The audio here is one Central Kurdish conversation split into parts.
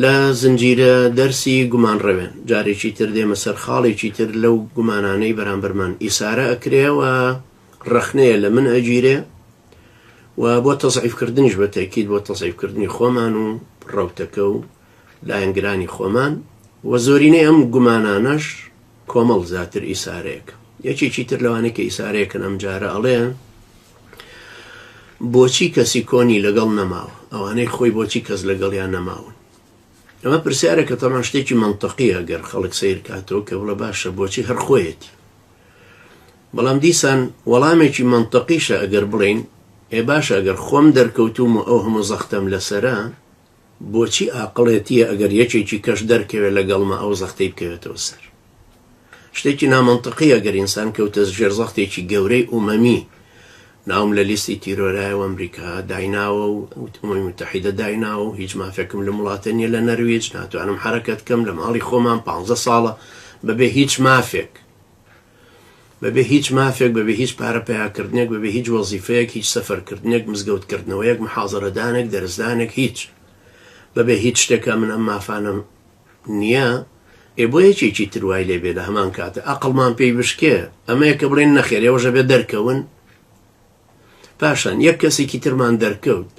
لە زنجیرە دەرسی گومان ڕەوێن جارێکی تر دێمە سەر خاڵێکی تر لەو گومانانەی بەرامبەرمان ئیسارە ئەکرێەوە ڕەخنەیە لە من ئەگیرێ و بۆ تەزعیفکردنیش بە تاکید بۆ تەزعیفکردنی خۆمان و ڕەوتەکە و لایەنگرانی خۆمان و زۆرینەی ئەم گومانانەش کۆمەڵ زیاتر ئیسارەیەکە. یەکێکی تر لەوانەیە کە ئیسارەیەکن ئەم جارە ئەڵێ بۆچی کەسی کۆنی لەگەڵ نەماوە، ئەوانەی خۆی بۆچی کەس لەگەڵیان نەماون. ئەمە پرسیارێکە تەمان شتێکی منطقیە گەر خەڵک سیر کاتەوە کە بڵە باشە بۆچی هەر خۆیەتی، بەڵام دیسان وەڵامێکی منطقیشە ئەگەر بڵین ئێ باشە ئەگەر خۆم دەرکەوتوم و ئەو هەموو زەختەم لەسەرە بۆچی ئاقڵێتیە ئەگەر یەکێکی کەش دەرکەوێت لەگەڵمە ئەو زەختەی بکەوێتەوە سەر. شتێکی نامەنطقیە گەر ئینسان کەوتە ژێر زەختێکی گەورەی ئومەمی ناوم لە لیستی تیرۆرایەوە ئەمریکا دایناوە و ئوتمۆی متحیدە دایناوە و هیچ مافێکم لە وڵاتە نیە لە نەروێج ناتوانم حرەکەت کەم لە ماڵی خۆمان 15 ساڵە بەبێ هیچ مافێک بەبێ هیچ پارە پیاکردنێک بەبێ هیچ وەزیفەیەک هیچ سەفەرکردنێک مزگەوتکردنەوەیەک محازەرەدانێک دەرزدانێک هیچ بەبێ هیچ شتێکە من ئەم مافانم نییە. بۆ یەکێکی تروای لێبێ لە هەمان کاتە ئەقڵمان پێی بشکێ ئەمەیەکە بڵێن نەخێر ئێوەژە بێ دەرکەون پاشان یەک کەسێکی ترمان دەرکەوت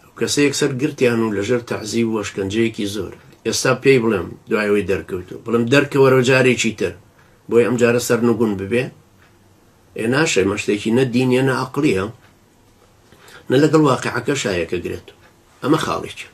ئەو کەسەیەک سەر گرتیان و لەژێر تەعزیب و وەشکەنجەیەکی زۆر ئێستا پێی بڵێم دوایەوەی دەرکەوتو بڵم دەرکەوەرەوە جارێکی تر بۆی ئەم جارە سەر نگون ببێ ناشێ مەشتێکی نە دینیە نە عەقڵیە نە لەگەڵ واقعەکە شایەکە گرێت ئەمە خاڵێکی